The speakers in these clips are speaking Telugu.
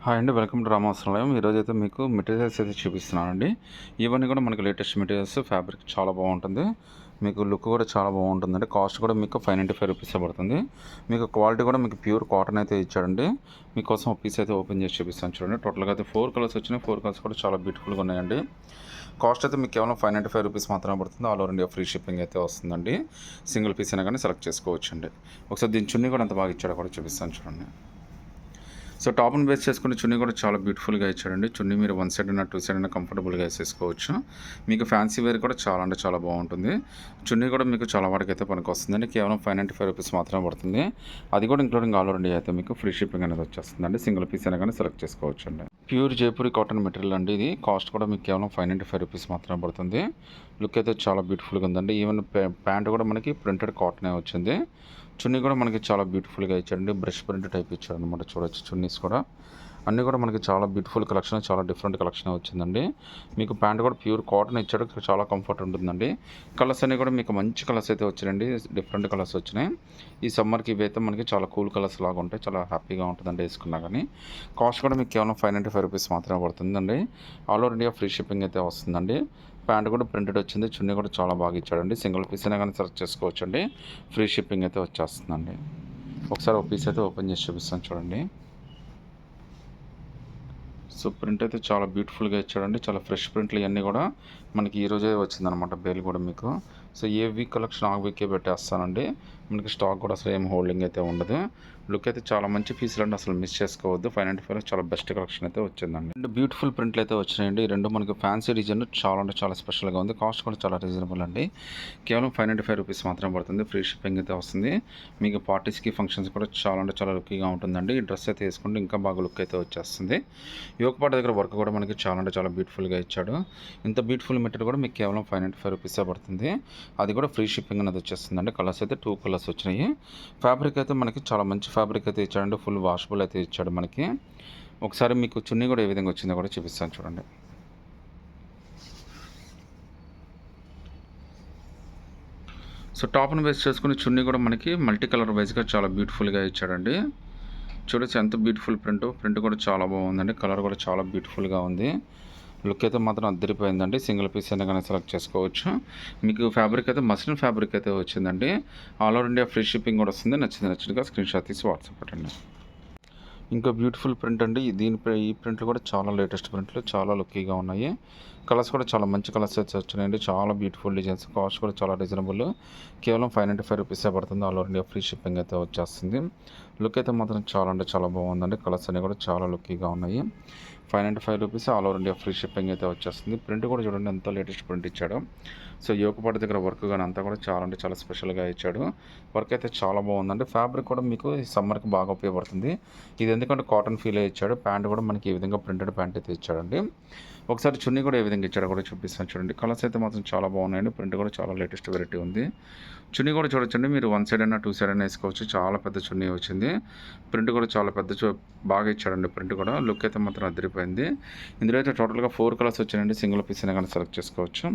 హాయ్ అండి, వెల్కమ్ టు రామావసరాలయం. ఈరోజైతే మీకు మెటీరియల్స్ అయితే చూపిస్తున్నానండి. ఇవన్నీ కూడా మనకి లేటెస్ట్ మెటీరియల్స్. ఫ్యాబ్రిక్ చాలా బాగుంటుంది, మీకు లుక్ కూడా చాలా బాగుంటుందండి. కాస్ట్ కూడా మీకు 595 రూపీస్ పడుతుంది. మీకు క్వాలిటీ కూడా మీకు ప్యూర్ కాటన్ అయితే ఇచ్చాడండి. మీకోసం ఒక పీస్ అయితే ఓపెన్ చేసి చూపిస్తాను చూడండి. టోటల్గా అయితే 4 కలర్స్ వచ్చినాయి. 4 కలర్స్ కూడా చాలా బ్యూటిఫుల్గా ఉన్నాయండి. కాస్ట్ అయితే మీకు కేవలం 595 రూపీస్ మాత్రమే పడుతుంది. All over India free shipping అయితే వస్తుందండి. సింగిల్ పీస్ అయినా కానీ సెలెక్ట్ చేసుకోవచ్చండి. ఒకసారి దీని చున్నీ కూడా అంత బాగా ఇచ్చాడో కూడా చూపిస్తాను చూడండి. సో టాప్ని బేస్ చేసుకుని చున్నీ కూడా చాలా బ్యూటిఫుల్గా ఇచ్చాడండి. చున్నీ మీరు 1 సైడ్ అయినా 2 సైడ్ అయినా కంఫర్టబుల్గా వేసేసుకోవచ్చు. మీకు ఫ్యాన్సీ వేర్ కూడా చాలా అంటే చాలా బాగుంటుంది. చున్నీ కూడా మీకు చాలా వాటికి అయితే పనికి వస్తుందండి. కేవలం 595 రూపీస్ మాత్రమే పడుతుంది. అది కూడా ఇంక్లూడింగ్ ఆల్ ఓవర్ ఇండియా అయితే మీకు ఫ్రీ షిప్పింగ్ అనేది వచ్చేస్తుందండి. సింగిల్ పీస్ అయినా కానీ సెలెక్ట్ చేసుకోవచ్చు అండి. ప్యూర్ జైపూరి కాటన్ మెటీరియల్ అండి ఇది. కాస్ట్ కూడా మీకు కేవలం 595 రూపీస్ మాత్రమే పడుతుంది. లుక్ అయితే చాలా బ్యూటిఫుల్గా ఉందండి. ఈవెన్ ప్యాంట్ కూడా మనకి ప్రింటెడ్ కాటనే వచ్చింది. చున్నీ కూడా మనకి చాలా బ్యూటిఫుల్గా ఇచ్చాడండి. బ్రష్ ప్రింట్ టైప్ ఇచ్చాడు అనమాట. చూడొచ్చు చున్నీస్ కూడా అన్నీ కూడా మనకి చాలా బ్యూటిఫుల్ కలెక్షన్, చాలా డిఫరెంట్ కలెక్షన్ వచ్చిందండి. మీకు ప్యాంట్ కూడా ప్యూర్ కాటన్ ఇచ్చాడు, చాలా కంఫర్ట్ ఉంటుందండి. కలర్స్ అన్నీ కూడా మీకు మంచి కలర్స్ అయితే వచ్చాయండి. డిఫరెంట్ కలర్స్ వచ్చినాయి. ఈ సమ్మర్కి ఇవి అయితే మనకి చాలా కూల్ కలర్స్ లాగా ఉంటాయి. చాలా హ్యాపీగా ఉంటుందండి వేసుకున్నా కానీ. కాస్ట్ కూడా మీకు కేవలం 595 రూపీస్ మాత్రమే పడుతుందండి. All over India free shipping అయితే వస్తుందండి. ప్యాంట్ కూడా ప్రింటెడ్ వచ్చింది. చున్నీ కూడా చాలా బాగా ఇచ్చాడండి. సింగిల్ పీస్ అయినా కానీ సెలెక్ట్ చేసుకోవచ్చండి. ఫ్రీ షిప్పింగ్ అయితే వచ్చేస్తుందండి. ఒకసారి ఒక పీస్ అయితే ఓపెన్ చేసి చూపిస్తాను చూడండి. సో ప్రింట్ అయితే చాలా బ్యూటిఫుల్గా ఇచ్చాడండి. చాలా ఫ్రెష్ ప్రింట్లు ఇవన్నీ కూడా మనకి ఈరోజే వచ్చిందనమాట బేల్ కూడా మీకు. సో ఏ వీక్ కలెక్షన్ ఆ వీకే పెట్టేస్తానండి. మనకి స్టాక్ కూడా అసలు ఏం హోల్డింగ్ అయితే ఉండదు. లుక్ అయితే చాలా మంచి పీసులు అండి, అసలు మిస్ చేసుకోవద్దు. 595 చాలా బెస్ట్ కలెక్షన్ అయితే వచ్చిందండి. రెండు బ్యూటిఫుల్ ప్రింట్లు అయితే వచ్చినాయండి. ఈ రెండు మనకి ఫ్యాన్సీ డిజైన్ చాలా అంటే చాలా స్పెషల్గా ఉంది. కాస్ట్ కూడా చాలా రీజనబుల్ అండి. కేవలం 595 రూపీస్ మాత్రమే పడుతుంది. ఫ్రీ షిప్పింగ్ అయితే వస్తుంది. మీకు పార్టీస్కి ఫంక్షన్స్ కూడా చాలా అంటే చాలా లుక్గా ఉంటుందండి. ఈ డ్రెస్ అయితే వేసుకుంటే ఇంకా బాగా లుక్ అయితే వచ్చేస్తుంది. యోగపాట దగ్గర వర్క్ కూడా మనకి చాలా అంటే చాలా బ్యూటిఫుల్గా ఇచ్చాడు. ఇంత బ్యూటిఫుల్ మెటీరియల్ కూడా మీకు కేవలం 595 రూపీసే పడుతుంది. అది కూడా ఫ్రీ షిప్పింగ్ అనేది వచ్చేస్తుందండి. కలర్స్ అయితే 2 కలర్స్ వచ్చినాయి. ఫ్యాబ్రిక్ అయితే మనకి చాలా మంచి ఫ్యాబ్రిక్ అయితే ఇచ్చాడండి. ఫుల్ వాషబుల్ అయితే ఇచ్చాడు మనకి. ఒకసారి మీకు చున్నీ కూడా ఏ విధంగా వచ్చిందో కూడా చూపిస్తాను చూడండి. సో టాప్ను బేస్ చేసుకుని చున్నీ కూడా మనకి మల్టీ కలర్ వైజ్గా చాలా బ్యూటిఫుల్గా ఇచ్చాడండి. చూడొచ్చు ఎంత బ్యూటిఫుల్ ప్రింట్ కూడా చాలా బాగుందండి. కలర్ కూడా చాలా బ్యూటిఫుల్గా ఉంది. లుక్ అయితే మాత్రం అద్దరిపోయిందండి. సింగిల్ పీస్ అయినా కానీ సెలెక్ట్ చేసుకోవచ్చు. మీకు ఫ్యాబ్రిక్ అయితే మస్లిన్ ఫ్యాబ్రిక్ అయితే వచ్చిందండి. All over India free shipping కూడా వస్తుంది. నచ్చినట్టుగా స్క్రీన్ షాట్ తీసి వాట్సాప్ పెట్టండి. ఇంకా బ్యూటిఫుల్ ప్రింట్ అండి. ఈ ప్రింట్లు కూడా చాలా లేటెస్ట్ ప్రింట్లు, చాలా లుక్కీగా ఉన్నాయి. కలర్స్ కూడా చాలా మంచి కలర్స్ అయితే వచ్చినాయండి. చాలా బ్యూటిఫుల్ డిజైన్స్. కాస్ట్ కూడా చాలా రీజనబుల్. కేవలం 595 రూపీసే పడుతుంది. All over India free shipping అయితే వచ్చేస్తుంది. లుక్ అయితే మాత్రం చాలా అంటే చాలా బాగుందండి. కలర్స్ అన్నీ కూడా చాలా లుక్కీగా ఉన్నాయి. 595 rupees all over India free shipping అయితే వచ్చేస్తుంది. ప్రింట్ కూడా చూడండి ఎంత లేటెస్ట్ ప్రింట్ ఇచ్చాడు. సో యోగపాటి దగ్గర వర్క్ కానీ అంతా కూడా చాలా అంటే చాలా స్పెషల్గా ఇచ్చాడు. వర్క్ అయితే చాలా బాగుందండి. ఫ్యాబ్రిక్ కూడా మీకు ఈ సమ్మర్కి బాగా ఉపయోగపడుతుంది. ఇది ఎందుకంటే కాటన్ ఫీల్ ఇచ్చాడు. ప్యాంట్ కూడా మనకి ఈ విధంగా ప్రింటెడ్ ప్యాంట్ అయితే ఇచ్చాడండి. ఒకసారి చున్నీ కూడా ఏ విధంగా ఇచ్చాడో కూడా చూపిస్తాను చూడండి. కలర్స్ అయితే మాత్రం చాలా బాగున్నాయండి. ప్రింట్ కూడా చాలా లేటెస్ట్ వెరైటీ ఉంది. చున్నీ కూడా చూడొచ్చండి. మీరు 1 సైడ్ అయినా 2 సైడ్ అయినా వేసుకోవచ్చు. చాలా పెద్ద చున్నీ వచ్చింది. ప్రింట్ కూడా చాలా పెద్ద బాగా ఇచ్చాడండి. ప్రింట్ కూడా లుక్ అయితే మాత్రం అదిరిపోయింది. ఇందులో అయితే టోటల్గా 4 కలర్స్ వచ్చాయండి. సింగిల్ పీస్ అయినా కానీ సెలెక్ట్ చేసుకోవచ్చు.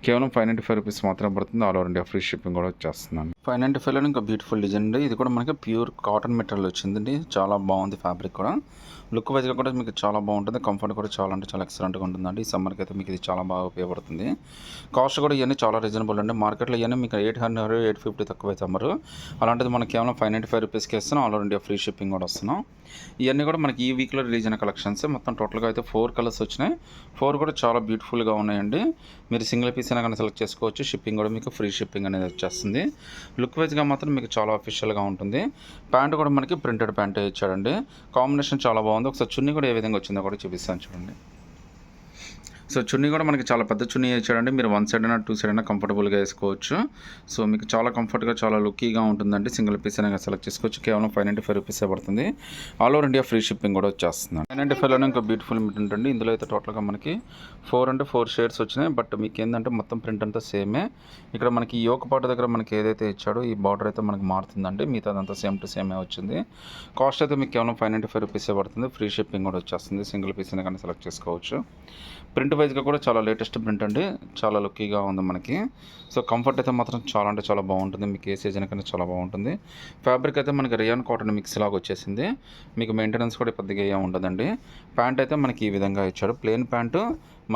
కేవలం 595 రూపీస్ మాత్రం పడుతుంది. All over India free shipping కూడా వచ్చేస్తుందండి. 595లో ఇంకా బ్యూటిఫుల్ డిజైన్ అండి. ఇది కూడా మనకి ప్యూర్ కాటన్ మెటీరియల్ వచ్చిందండి. చాలా బాగుంది ఫ్యాబ్రిక్ కూడా. లుక్ వైజ్గా కూడా మీకు చాలా బాగుంటుంది. కంఫర్ట్ కూడా చాలా అంటే చాలా ఎక్సలెంట్గా ఉంటుందండి. ఈ సమ్మర్కి అయితే మీకు ఇది చాలా బాగా ఉపయోగపడుతుంది. కాస్ట్ కూడా ఇవన్నీ చాలా రీజనబుల్ అండి. మార్కెట్లో ఇవన్నీ మీకు 800, 850 తక్కువ అయితే అమ్మరు. అలాంటిది మనకి కేవలం 595 రూపీస్కి ఇస్తున్నాం. All over India free shipping కూడా వస్తున్నాం. ఇవన్నీ కూడా మనకి ఈ వీక్లో రిలీజ్ అయిన కలెక్షన్స్. మొత్తం టోటల్గా అయితే 4 కలర్స్ వచ్చినాయి. 4 కూడా చాలా బ్యూటిఫుల్గా ఉన్నాయండి. మీరు సింగిల్ పీస్ అయినా కానీ సెలెక్ట్ చేసుకోవచ్చు. షిప్పింగ్ కూడా మీకు ఫ్రీ షిప్పింగ్ అనేది వచ్చేస్తుంది. లుక్ వైజ్గా మాత్రం మీకు చాలా అఫీషియల్గా ఉంటుంది. ప్యాంట్ కూడా మనకి ప్రింటెడ్ ప్యాంట్ ఇచ్చాడండి. కాంబినేషన్ చాలా బాగుంది. ఒకసారి చున్నీ కూడా ఏ విధంగా వచ్చిందో కూడా చూపిస్తాను చూడండి. సో చున్నీ కూడా మనకి చాలా పెద్ద చున్నీ ఇచ్చాడండి. మీరు 1 సైడ్ అయినా 2 సైడ్ అయినా కంఫర్టబుల్గా వేసుకోవచ్చు. సో మీకు చాలా కంఫర్ట్గా చాలా లుక్కీగా ఉంటుందండి. సింగిల్ పీస్ అయినా సెలెక్ట్ చేసుకోవచ్చు. కేవలం 595 రూపీసే పడుతుంది. All over India free shipping కూడా వచ్చేస్తుంది. 595లోనే ఇంకా బ్యూటిఫుల్ ప్రింట్ అండి. ఇందులో అయితే టోటల్గా మనకి 4 షేడ్స్ వచ్చినాయి. బట్ మీకు ఏంటంటే మొత్తం ప్రింట్ అంతా సేమే. ఇక్కడ మనకి యోక పాటు దగ్గర మనకి ఏదైతే ఇచ్చాడో ఈ బార్డర్ అయితే మనకి మారుతుందండి. మిగతా అదంతా సేమ్ టు సేమే వచ్చింది. కాస్ట్ అయితే మీకు కేవలం 595 రూపీసే పడుతుంది. ఫ్రీ షిప్పింగ్ కూడా వచ్చేస్తుంది. సింగిల్ పీస్ అయినా కానీ సెలెక్ట్ చేసుకోవచ్చు. ప్రింట్ వైజ్గా కూడా చాలా లేటెస్ట్ ప్రింట్ అండి, చాలా లుక్కీగా ఉంది మనకి. సో కంఫర్ట్ అయితే మాత్రం చాలా అంటే చాలా బాగుంటుంది, మీకు ఏ సీజన్ కన్నా చాలా బాగుంటుంది. ఫ్యాబ్రిక్ అయితే మనకి రియాన్ కాటన్ మిక్స్ లాగా వచ్చేసింది, మీకు మెయింటెనెన్స్ కూడా పెద్దగా ఏం ఉండదండి. ప్యాంట్ అయితే మనకి ఈ విధంగా ఇచ్చాడు, ప్లెయిన్ ప్యాంటు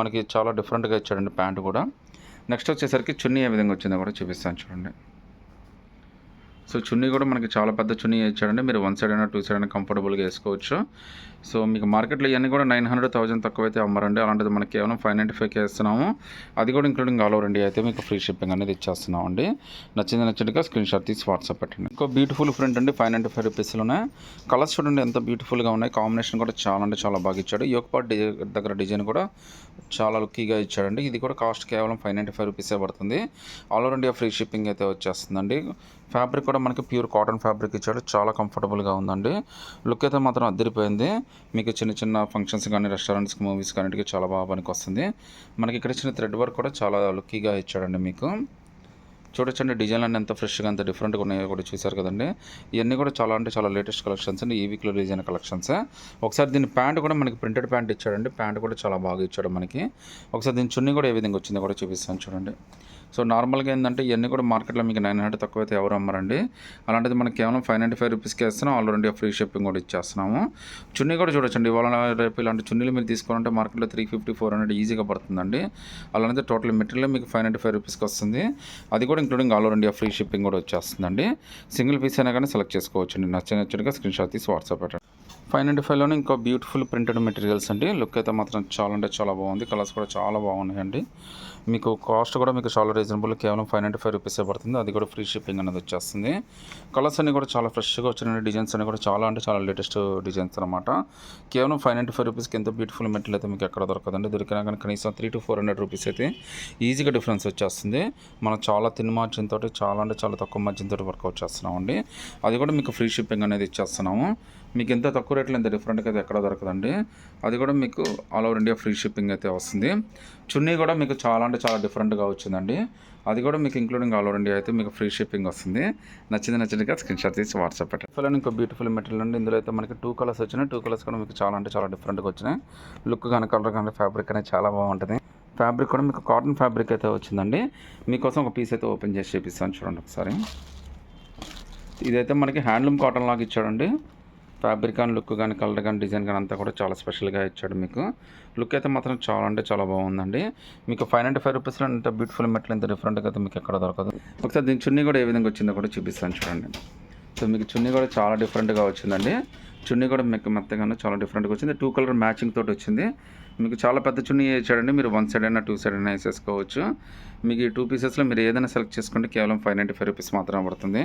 మనకి చాలా డిఫరెంట్గా ఇచ్చాడండి ప్యాంటు కూడా. నెక్స్ట్ వచ్చేసరికి చున్నీ ఏ విధంగా వచ్చిందో కూడా చూపిస్తాను చూడండి. సో చున్నీ కూడా మనకి చాలా పెద్ద చున్నీ ఇచ్చాడండి, మీరు వన్ సైడ్ అయినా టూ సైడ్ అయినా కంఫర్టబుల్గా వేసుకోవచ్చు. సో మీకు మార్కెట్లో ఇవన్నీ కూడా 900,000 తక్కువైతే అమ్మరండి, అలాంటిది మనకి కేవలం 595కే ఇస్తున్నాము. అది కూడా ఇంక్లూడింగ్ ఆల్ ఓవర్ ఇండియా అయితే మీకు ఫ్రీ షిప్పింగ్ అనేది ఇచ్చేస్తున్నాం అండి. నచ్చినట్టుగా స్క్రీన్ షాట్ తీసి వాట్సాప్ పెట్టండి. ఇంకో బ్యూటిఫుల్ ప్రింట్ అండి, 595 రూపీస్లోనే. కలర్స్ చూడండి ఎంత బ్యూటిఫుల్గా ఉన్నాయి, కాంబినేషన్ కూడా చాలా అంటే చాలా బాగా ఇచ్చాడు. యోక్ పార్ట్ దగ్గర డిజైన్ కూడా చాలా లుక్కీగా ఇచ్చాడండి. ఇది కూడా కాస్ట్ కేవలం 595 రూపీసే పడుతుంది. All over India free shipping అయితే వచ్చేస్తుందండి. ఫ్యాబ్రిక్ కూడా మనకి ప్యూర్ కాటన్ ఫ్యాబ్రిక్ ఇచ్చాడు, చాలా కంఫర్టబుల్గా ఉందండి. లుక్ అయితే మాత్రం అదిరిపోయింది, మీకు చిన్న చిన్న ఫంక్షన్స్ కానీ రెస్టారెంట్స్కి మూవీస్ కానీ చాలా బాగా పనికి వస్తుంది. మనకి ఇక్కడ ఇచ్చిన థ్రెడ్ వర్క్ కూడా చాలా లుక్కీగా ఇచ్చాడండి. మీకు చూడొచ్చండి డిజైన్లు అన్నీ ఎంత ఫ్రెష్గా ఎంత డిఫరెంట్గా ఉన్నాయో కూడా చూసారు కదండి. ఇవన్నీ కూడా చాలా అంటే చాలా లేటెస్ట్ కలెక్షన్స్ అండి, ఈ వీక్లో రిలీజ్ అయిన కలెక్షన్స్. ఒకసారి దీని ప్యాంట్ కూడా మనకి ప్రింటెడ్ ప్యాంట్ ఇచ్చాడండి, ప్యాంట్ కూడా చాలా బాగా ఇచ్చాడు మనకి. ఒకసారి దీని చున్నీ కూడా ఏ విధంగా వచ్చిందో కూడా చూపిస్తాను చూడండి. సో నార్మల్గా ఏంటంటే ఇవన్నీ కూడా మార్కెట్లో మీకు 900 తక్కువ అయితే ఎవరు అమ్మరండి, అలాంటిది మనకి కేవలం 595 రూపీస్కి ఇస్తున్నాం. All over India free shipping కూడా ఇచ్చేస్తున్నాము. చున్నీ కూడా చూడొచ్చండి, ఇవాళ రేపు ఇలాంటి చున్నీలు మీరు తీసుకోవాలంటే మార్కెట్లో 350-400 ఈజీగా పడుతుందండి. అలాంటి టోటల్ మెటీరియల్ మీకు 595 రూపీస్కి వస్తుంది, అది కూడా including all over India free shipping కూడా వచ్చేస్తుందండి. సింగిల్ పీస్ అయినా కానీ సెలెక్ట్ చేసుకోవచ్చండి, నచ్చినట్టుగా స్క్రీన్ షాట్ తీసి వాట్సాప్ పెట్టండి. 595లోనే ఇంకో బ్యూటిఫుల్ ప్రింటెడ్ మెటీరియల్స్ అండి, లుక్ అయితే మాత్రం చాలా అంటే చాలా బాగుంది, కలర్స్ కూడా చాలా బాగున్నాయండి. మీకు కాస్ట్ కూడా మీకు చాలా రీజనబుల్, కేవలం 595 రూపీసే పడుతుంది, అది కూడా ఫ్రీ షిప్పింగ్ అనేది వచ్చేస్తుంది. కలర్స్ అన్నీ కూడా చాలా ఫ్రెష్గా వచ్చిన డిజైన్స్ అన్నీ కూడా చాలా అంటే చాలా లేటెస్ట్ డిజైన్స్ అనమాట. కేవలం 595 రూపీస్కి ఎంత బ్యూటిఫుల్ మెటీరియల్ అయితే మీకు ఎక్కడ దొరకదండి, దొరికినా కానీ కనీసం 300-400 రూపీస్ అయితే ఈజీగా డిఫరెన్స్ వచ్చేస్తుంది. మనం చాలా తిన్ మార్జిన్ తోటి చాలా అంటే చాలా తక్కువ మార్జిన్ తోటి వర్కౌట్ చేస్తున్నామండి, అది కూడా మీకు ఫ్రీ షిప్పింగ్ అనేది ఇచ్చేస్తున్నాము. మీకు ఎంత తక్కువ రేట్లో ఎంత డిఫరెంట్గా అయితే ఎక్కడ దొరకదండి, అది కూడా మీకు all over India free shipping అయితే వస్తుంది. చున్నీ కూడా మీకు చాలా అంటే చాలా డిఫరెంట్గా వచ్చిందండి, అది కూడా మీకు ఇంక్లూడింగ్ ఆల్ ఓవర్ ఇండియా అయితే మీకు ఫ్రీ షిప్పింగ్ వస్తుంది. నచ్చినట్టుగా స్క్రీన్ షాట్ తీసి వాట్సాప్ పెట్టండి. ఇంకో బ్యూటిఫుల్ మెటీరియల్ అండి, ఇందులో అయితే మనకి 2 కలర్స్ వచ్చినాయి, 2 కలర్స్ కూడా మీకు చాలా అంటే చాలా డిఫరెంట్గా వచ్చినాయి. లుక్ కానీ కలర్ కానీ ఫ్యాబ్రిక్ అనేది చాలా బాగుంటుంది. ఫ్యాబ్రిక్ కూడా మీకు కాటన్ ఫ్యాబ్రిక్ అయితే వచ్చిందండి. మీకోసం ఒక పీస్ అయితే ఓపెన్ చేసి చూపిస్తాను చూడండి ఒకసారి. ఇదైతే మనకి హ్యాండ్లూమ్ కాటన్ లాగా ఇచ్చాడండి. ఫ్యాబ్రిక్ కానీ లుక్ కానీ కలర్ కానీ డిజైన్ కానీ అంతా కూడా చాలా స్పెషల్గా ఇచ్చాడు. మీకు లుక్ అయితే మాత్రం చాలా అంటే చాలా బాగుందండి. మీకు 595 రూపీస్లో ఇంత బ్యూటిఫుల్ మెటీరియల్ ఇంత డిఫరెంట్గా అయితే మీకు ఎక్కడ దొరకదు. ఒకసారి దీని చున్నీ కూడా ఏ విధంగా వచ్చిందో కూడా చూపిస్తాను చూడండి. సో మీకు చున్నీ కూడా చాలా డిఫరెంట్గా వచ్చిందండి, చున్నీ కూడా మీకు మెత్తగానే చాలా డిఫరెంట్గా వచ్చింది, 2 కలర్ మ్యాచింగ్ తోటి వచ్చింది. మీకు చాలా పెద్ద చున్నీ ఇచ్చాడండి, మీరు 1 సైడ్ అయినా 2 సైడ్ అయినా వేసేసుకోవచ్చు. మీకు ఈ 2 పీసెస్లో మీరు ఏదైనా సెలెక్ట్ చేసుకుంటే కేవలం 595 రూపీస్ మాత్రమే పడుతుంది,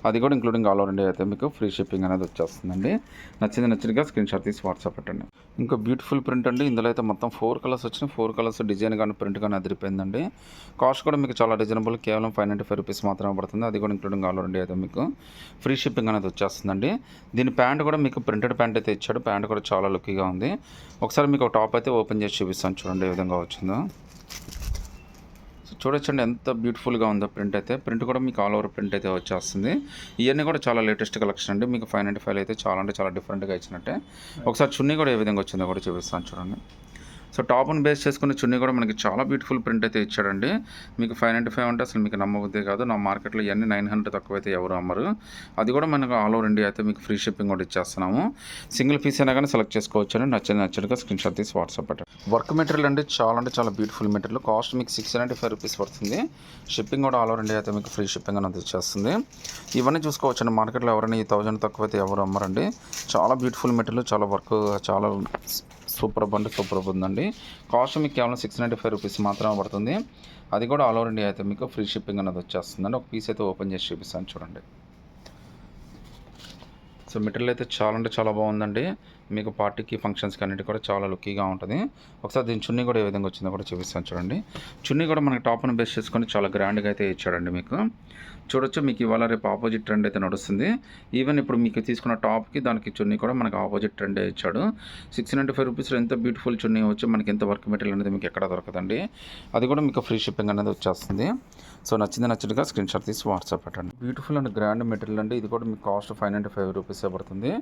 అది కూడా ఇంక్లూడింగ్ ఆల్ ఓవర్ ఇండియా అయితే మీకు ఫ్రీ షిప్పింగ్ అనేది వచ్చేస్తుందండి. నచ్చినట్టుగా స్క్రీన్ షాట్ తీసి వాట్సాప్ పెట్టండి. ఇంకో బ్యూటిఫుల్ ప్రింట్ అండి, ఇందులో అయితే మొత్తం 4 కలర్స్ వచ్చినాయి, 4 కలర్స్ డిజైన్ కానీ ప్రింట్ కానీ అదిరిపోయిందండి. కాస్ట్ కూడా మీకు చాలా రీజనబుల్, కేవలం 595 రూపీస్ మాత్రమే పడుతుంది, అది కూడా ఇంక్లూడింగ్ ఆల్ ఓవర్ ఇండియా అయితే మీకు ఫ్రీ షిప్పింగ్ అనేది వచ్చేస్తుందండి. దీని ప్యాంట్ కూడా మీకు ప్రింటెడ్ ప్యాంట్ అయితే ఇచ్చాడు, ప్యాంట్ కూడా చాలా లుక్కీగా ఉంది. ఒకసారి మీకు ఒక టాప్ అయితే ఓపెన్ చేసి చూపిస్తాను చూడండి ఏ విధంగా వచ్చిందో. చూడొచ్చండి ఎంత బ్యూటిఫుల్గా ఉందో ప్రింట్ అయితే, ప్రింట్ కూడా మీకు ఆల్ ఓవర్ ప్రింట్ అయితే వచ్చేస్తుంది. ఇవన్నీ కూడా చాలా లేటెస్ట్ కలెక్షన్ అండి, మీకు 595 అయితే చాలా అంటే చాలా డిఫరెంట్గా ఇచ్చినట్టే. ఒకసారి చున్నీ కూడా ఏ విధంగా వచ్చిందో కూడా చూపిస్తాను చూడండి. సో టాప్ను బేస్ చేసుకుని చున్నీ కూడా మనకి చాలా బ్యూటిఫుల్ ప్రింట్ అయితే ఇచ్చాడండి. మీకు 595 అంటే అసలు మీకు నమ్మబుద్దే కాదు, నా మార్కెట్లో ఇవన్నీ 900 తక్కువ అయితే ఎవరు అమ్మరు, అది కూడా మనకు ఆల్ ఓవర్ ఇండియా అయితే మీకు ఫ్రీ షిప్పింగ్ కూడా ఇచ్చేస్తున్నాము. సింగిల్ పీస్ అయినా కానీ సెలెక్ట్ చేసుకోవచ్చు అండి, నచ్చినట్టుగా స్క్రీన్ షాట్ తీసి వాట్సాప్ పెట్టండి. వర్క్ మెటీరియల్ అంటే చాలా బ్యూటిఫుల్ మెటీరియల్, కాస్ట్ మీకు 695 రూపీస్ పడుతుంది, షిప్పింగ్ కూడా ఆల్ ఓవర్ ఇండియా అయితే మీకు ఫ్రీ షిప్పింగ్ అనేది ఇచ్చేస్తుంది. ఇవన్నీ చూసుకోవచ్చండి, మార్కెట్లో ఎవరైనా ఈ 1000 తక్కువ అయితే ఎవరు అమ్మరండి. చాలా బ్యూటిఫుల్ మెటీరియల్, చాలా వర్క్ చాలా సూపర్ ఉందండి. కాస్ట్ మీకు కేవలం 695 రూపీస్ మాత్రమే పడుతుంది, అది కూడా ఆల్ ఓవర్ ఇండియా అయితే మీకు ఫ్రీ షిప్పింగ్ అనేది వచ్చేస్తుందండి. ఒక పీస్ అయితే ఓపెన్ చేసి చూపిస్తాను చూడండి. సో మెటీరియల్ అయితే చాలా బాగుందండి, మీకు పార్టీకి ఫంక్షన్స్కి అన్నిటి కూడా చాలా లుక్కీగా ఉంటుంది. ఒకసారి దీని చున్నీ కూడా ఏ విధంగా వచ్చిందో కూడా చూపిస్తాను చూడండి. చున్నీ కూడా మనకి టాప్ను బేస్ చేసుకొని చాలా గ్రాండ్గా అయితే ఇచ్చాడండి. మీకు చూడొచ్చు, మీకు ఇవాళ రేపు ఆపోజిట్ ట్రెండ్ అయితే నడుస్తుంది. ఈవెన్ ఇప్పుడు మీకు తీసుకున్న టాప్కి దానికి చున్నీ కూడా మనకి ఆపోజిట్ ట్రెండే ఇచ్చాడు. 695 రూపీస్లో ఎంత బ్యూటిఫుల్ చున్నీ వచ్చి మనకి ఎంత వర్క్ మెటీరియల్ అనేది మీకు ఎక్కడ దొరకదండి, అది కూడా మీకు ఫ్రీ షిప్పింగ్ అనేది వచ్చేస్తుంది. సో నచ్చినట్టుగా స్క్రీన్ షాట్ తీసి వాట్సాప్ పెట్టండి. బ్యూటిఫుల్ అండ్ గ్రాండ్ మెటీరియల్ అండి, ఇది కూడా మీకు కాస్ట్ 595 రూపీసే పడుతుంది,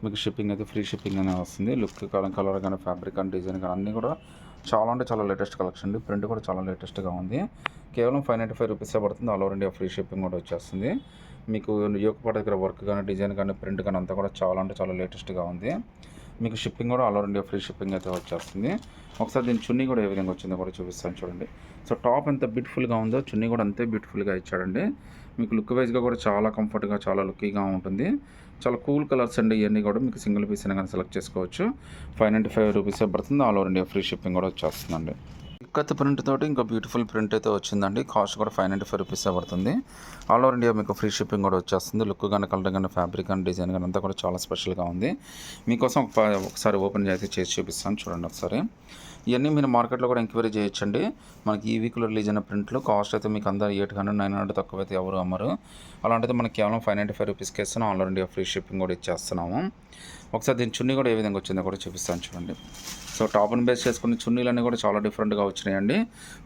మీకు షిప్పింగ్ అయితే ఫ్రీ షిప్పింగ్ అనేది వస్తుంది. లుక్ కలర్ కానీ ఫ్యాబ్రిక్ కానీ డిజైన్ కానీ అన్నీ కూడా చాలా అంటే చాలా లేటెస్ట్ కలెక్షన్ అండి. ప్రింట్ కూడా చాలా లేటెస్ట్‌గా ఉంది. కేవలం 595 రూపీసే పడుతుంది. All over India free shipping కూడా వచ్చేస్తుంది. మీకు యోగ పాట దగ్గర వర్క్ కానీ, డిజైన్ కానీ, ప్రింట్ కానీ అంతా కూడా చాలా అంటే చాలా లేటెస్ట్‌గా ఉంది. మీకు షిప్పింగ్ కూడా all over India free shipping అయితే వచ్చేస్తుంది. ఒకసారి దీని చున్నీ కూడా ఏ విధంగా వచ్చిందో కూడా చూపిస్తాను చూడండి. సో టాప్ ఎంత బ్యూటిఫుల్‌గా ఉందో చున్నీ కూడా అంతే బ్యూటిఫుల్‌గా ఇచ్చాడండి. మీకు లుక్ వైజ్‌గా కూడా చాలా కంఫర్ట్‌గా, చాలా లుక్కీగా ఉంటుంది. చాలా కూల్ కలర్స్ అండి ఇవన్నీ కూడా. మీకు సింగిల్ పీస్ అయినా కానీ సెలెక్ట్ చేసుకోవచ్చు. 595 రూపీసే పడుతుంది. All over India free shipping కూడా వచ్చేస్తుందండి. ఇక్కత్ ప్రింట్ తోటి ఇంకా బ్యూటిఫుల్ ప్రింట్ అయితే వచ్చిందండి. కాస్ట్ కూడా 595 రూపీసే పడుతుంది. ఆల్ ఓవర్ ఇండియా మీకు ఫ్రీ షిప్పింగ్ కూడా వచ్చేస్తుంది. లుక్ కానీ, కలర్ కానీ, ఫ్యాబ్రిక్ కానీ, డిజైన్ కానీ అంతా కూడా చాలా స్పెషల్గా ఉంది. మీకోసం ఒకసారి ఓపెన్ అయితే చేసి చూపిస్తాను చూడండి ఒకసారి. ఇవన్నీ మీరు మార్కెట్లో కూడా ఎంక్వైరీ చేయొచ్చండి. మనకి ఈ వీక్లో రిలీజ్ అయిన ప్రింట్లు కాస్ట్ అయితే మీకు అందరూ 800, 900 తక్కువ అయితే ఎవరు అమ్మరు. అలాంటిది మనకి కేవలం 595 రూపీస్కి ఇస్తున్నాం. All over India free shipping కూడా ఇచ్చేస్తున్నాము. ఒకసారి దీని చున్నీ కూడా ఏ విధంగా వచ్చిందో కూడా చూపిస్తాను చూడండి. సో టాప్ని బేస్ చేసుకున్న చున్నీలన్నీ కూడా చాలా డిఫరెంట్గా వచ్చినాయండి.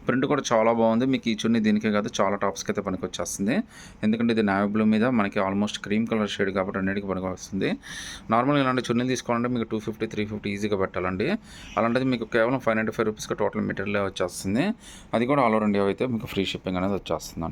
ప్రింట్ కూడా చాలా బాగుంది. మీకు ఈ చున్నీ దీనికే కాదు చాలా టాప్స్కి అయితే పనికి వచ్చేస్తుంది. ఎందుకంటే ఇది నావీ బ్లూ మీద మనకి ఆల్మోస్ట్ క్రీమ్ కలర్ షేడ్ కాబట్టి అన్నిటికీ పనికి వస్తుంది. నార్మల్గా ఇలాంటి చున్నీలు తీసుకోవాలంటే మీకు 250, 350 ఈజీగా పెట్టాలండి. అలాంటిది మీకు కేవలం 595 రూపీస్కి టోటల్ మెటీరియల్ వచ్చేస్తుంది. అది కూడా ఆల్ ఓవర్ ఇండియా అయితే మీకు ఫ్రీ షిప్పింగ్ అనేది వచ్చేస్తుందండి.